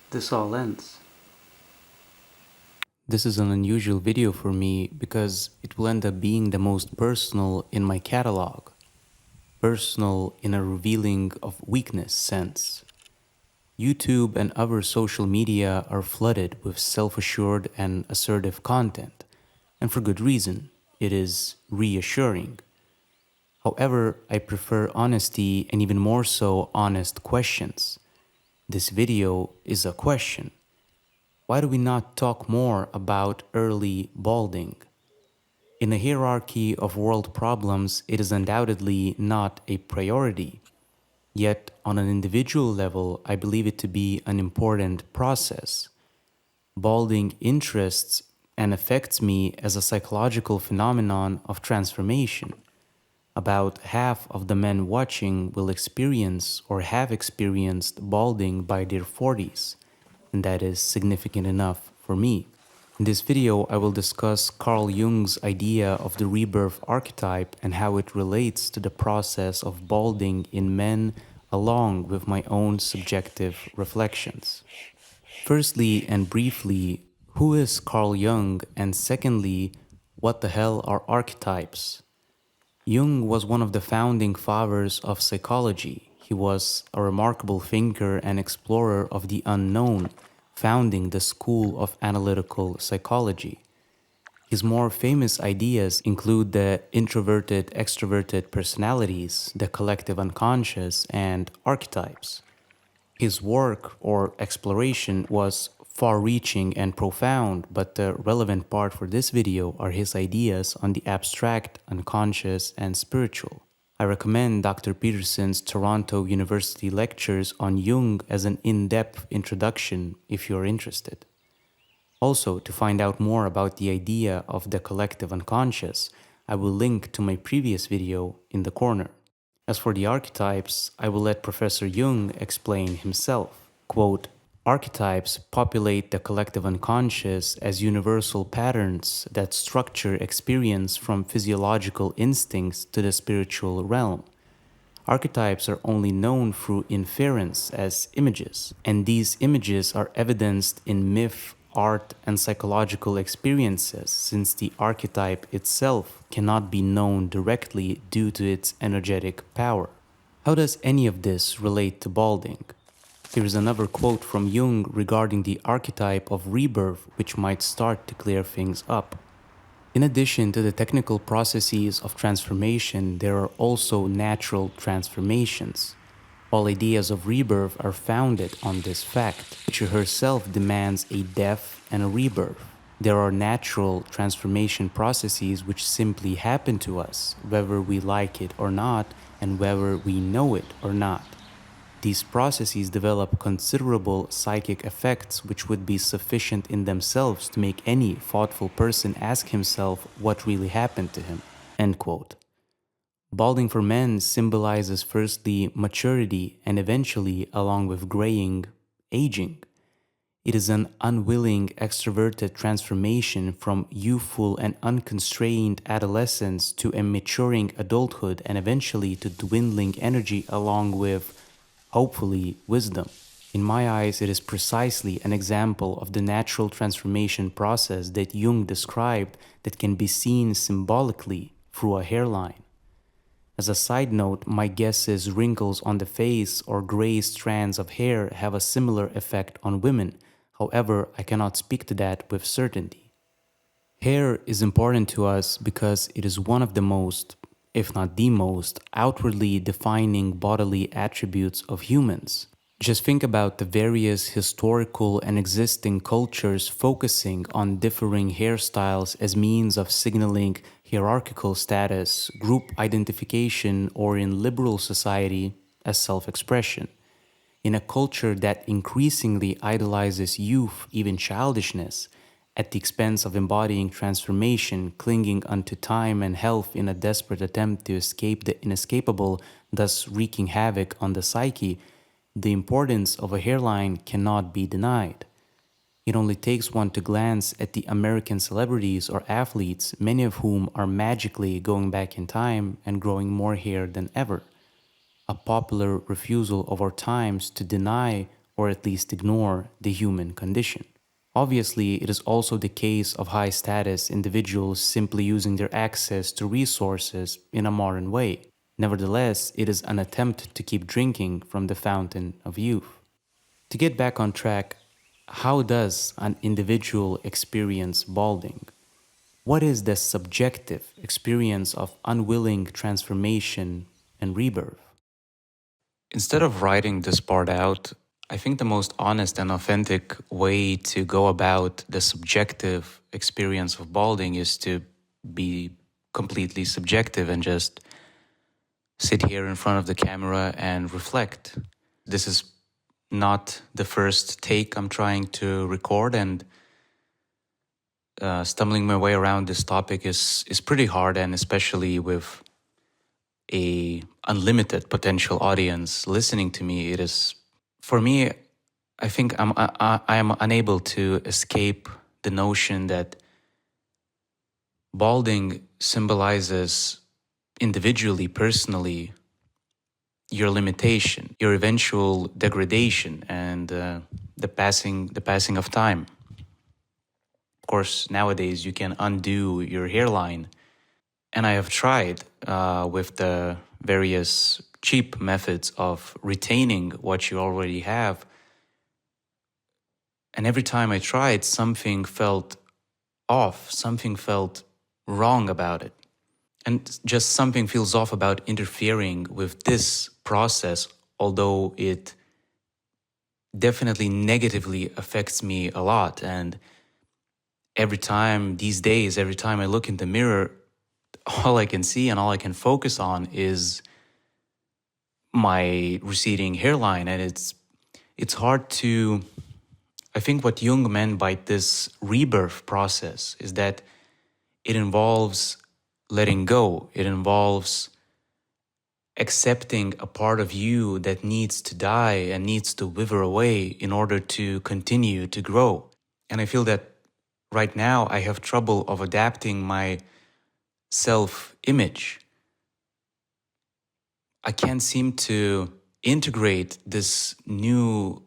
This all ends. This is an unusual video for me because it will end up being the most personal in my catalog. Personal in a revealing of weakness sense. YouTube and other social media are flooded with self-assured and assertive content, and for good reason. It is reassuring. However, I prefer honesty and even more so honest questions. This video is a question. Why do we not talk more about early balding? In a hierarchy of world problems, it is undoubtedly not a priority. Yet, on an individual level, I believe it to be an important process. Balding interests and affects me as a psychological phenomenon of transformation. About half of the men watching will experience or have experienced balding by their 40s, and that is significant enough for me. In this video, I will discuss Carl Jung's idea of the rebirth archetype and how it relates to the process of balding in men, along with my own subjective reflections. Firstly and briefly, who is Carl Jung? And secondly, what the hell are archetypes? Jung was one of the founding fathers of psychology. He was a remarkable thinker and explorer of the unknown, founding the school of analytical psychology. His more famous ideas include the introverted-extroverted personalities, the collective unconscious, and archetypes. His work or exploration was far-reaching and profound, but the relevant part for this video are his ideas on the abstract, unconscious, and spiritual. I recommend Dr. Peterson's Toronto University lectures on Jung as an in-depth introduction if you're interested. Also, to find out more about the idea of the collective unconscious, I will link to my previous video in the corner. As for the archetypes, I will let Professor Jung explain himself. Quote, archetypes populate the collective unconscious as universal patterns that structure experience from physiological instincts to the spiritual realm. Archetypes are only known through inference as images, and these images are evidenced in myth, art, and psychological experiences, since the archetype itself cannot be known directly due to its energetic power. How does any of this relate to balding? Here is another quote from Jung regarding the archetype of rebirth, which might start to clear things up. In addition to the technical processes of transformation, there are also natural transformations. All ideas of rebirth are founded on this fact. Nature herself demands a death and a rebirth. There are natural transformation processes which simply happen to us, whether we like it or not, and whether we know it or not. These processes develop considerable psychic effects which would be sufficient in themselves to make any thoughtful person ask himself what really happened to him. End quote. Balding for men symbolizes firstly maturity and eventually, along with graying, aging. It is an unwilling extroverted transformation from youthful and unconstrained adolescence to a maturing adulthood and eventually to dwindling energy along with, hopefully, wisdom. In my eyes, it is precisely an example of the natural transformation process that Jung described that can be seen symbolically through a hairline. As a side note, my guess is wrinkles on the face or gray strands of hair have a similar effect on women. However, I cannot speak to that with certainty. Hair is important to us because it is one of the most, if not the most, outwardly defining bodily attributes of humans. Just think about the various historical and existing cultures focusing on differing hairstyles as means of signaling hierarchical status, group identification, or in liberal society as self-expression. In a culture that increasingly idolizes youth, even childishness, at the expense of embodying transformation, clinging unto time and health in a desperate attempt to escape the inescapable, thus wreaking havoc on the psyche, the importance of a hairline cannot be denied. It only takes one to glance at the American celebrities or athletes, many of whom are magically going back in time and growing more hair than ever. A popular refusal of our times to deny or at least ignore the human condition. Obviously, it is also the case of high status individuals simply using their access to resources in a modern way. Nevertheless, it is an attempt to keep drinking from the fountain of youth. To get back on track, how does an individual experience balding? What is the subjective experience of unwilling transformation and rebirth? Instead of writing this part out, I think the most honest and authentic way to go about the subjective experience of balding is to be completely subjective and just sit here in front of the camera and reflect. This is not the first take I'm trying to record, and stumbling my way around this topic is pretty hard, and especially with a unlimited potential audience listening to me, it is, for me, I think I am unable to escape the notion that balding symbolizes individually, personally, your limitation, your eventual degradation, and the passing of time. Of course, nowadays you can undo your hairline, and I have tried with the various cheap methods of retaining what you already have. And every time I tried, something felt off, something felt wrong about it. And just something feels off about interfering with this process, although it definitely negatively affects me a lot. And every time these days, every time I look in the mirror, all I can see and all I can focus on is my receding hairline. And it's hard to, I think what Jung meant by this rebirth process is that it involves letting go. It involves accepting a part of you that needs to die and needs to wither away in order to continue to grow. And I feel that right now I have trouble of adapting my self-image. I can't seem to integrate this new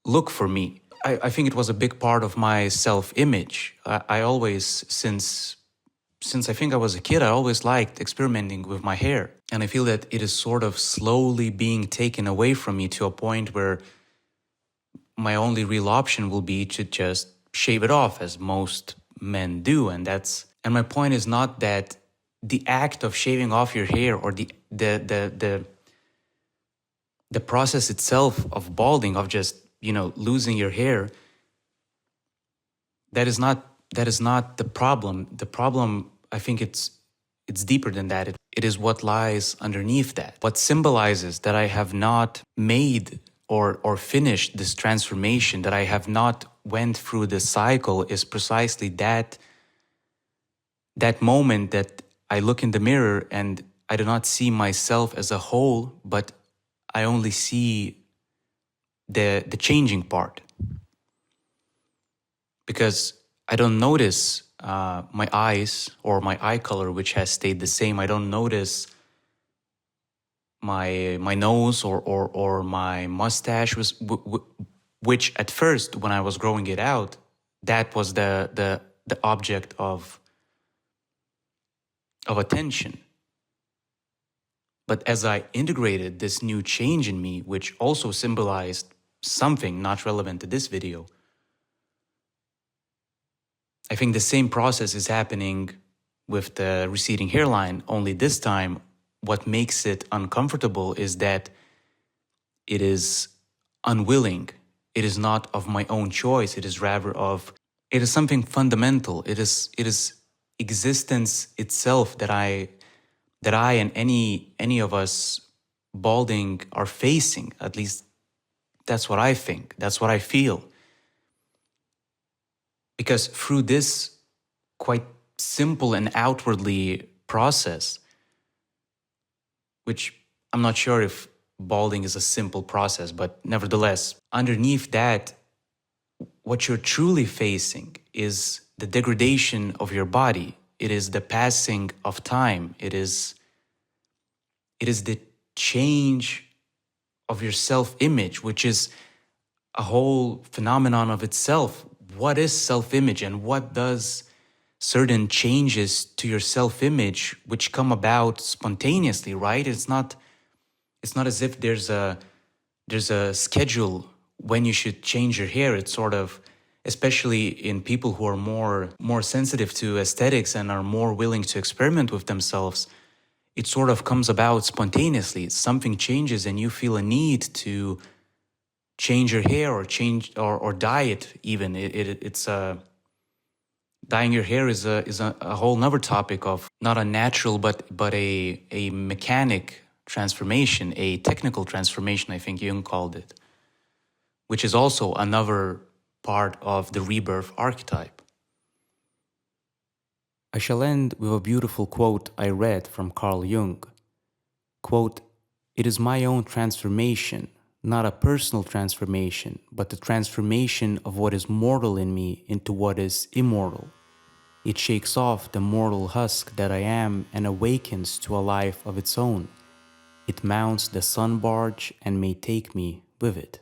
look for me. I think it was a big part of my self-image. I always, since I think I was a kid, I always liked experimenting with my hair. And I feel that it is sort of slowly being taken away from me to a point where my only real option will be to just shave it off, as most men do. And my point is not that the act of shaving off your hair or the process itself of balding, of just, losing your hair, that is not the problem. The problem, I think it's deeper than that. It is what lies underneath that. What symbolizes that I have not made or finished this transformation, that I have not went through this cycle, is precisely that moment that I look in the mirror and I do not see myself as a whole, but I only see the changing part. Because I don't notice my eyes or my eye color, which has stayed the same. I don't notice my nose or my mustache, which at first, when I was growing it out, that was the object of attention. But as I integrated this new change in me, which also symbolized something not relevant to this video, I think the same process is happening with the receding hairline, only this time what makes it uncomfortable is that it is unwilling. It is not of my own choice. It is something fundamental. It is existence itself that I and any of us balding are facing. At least that's what I think. That's what I feel. Because through this quite simple and outwardly process, which I'm not sure if balding is a simple process, but nevertheless, underneath that, what you're truly facing is the degradation of your body. It is the passing of time. It is the change of your self-image, which is a whole phenomenon of itself. What is self-image, and what does certain changes to your self-image, which come about spontaneously, right? It's not as if there's a schedule when you should change your hair. It's sort of, especially in people who are more sensitive to aesthetics and are more willing to experiment with themselves, it sort of comes about spontaneously. Something changes and you feel a need to change your hair or change or dye it even. It's dyeing your hair is a whole nother topic of not a natural but a mechanic transformation, a technical transformation, I think Jung called it, which is also another part of the rebirth archetype. I shall end with a beautiful quote I read from Carl Jung. Quote, "It is my own transformation, not a personal transformation, but the transformation of what is mortal in me into what is immortal. It shakes off the mortal husk that I am and awakens to a life of its own. It mounts the sun barge and may take me with it."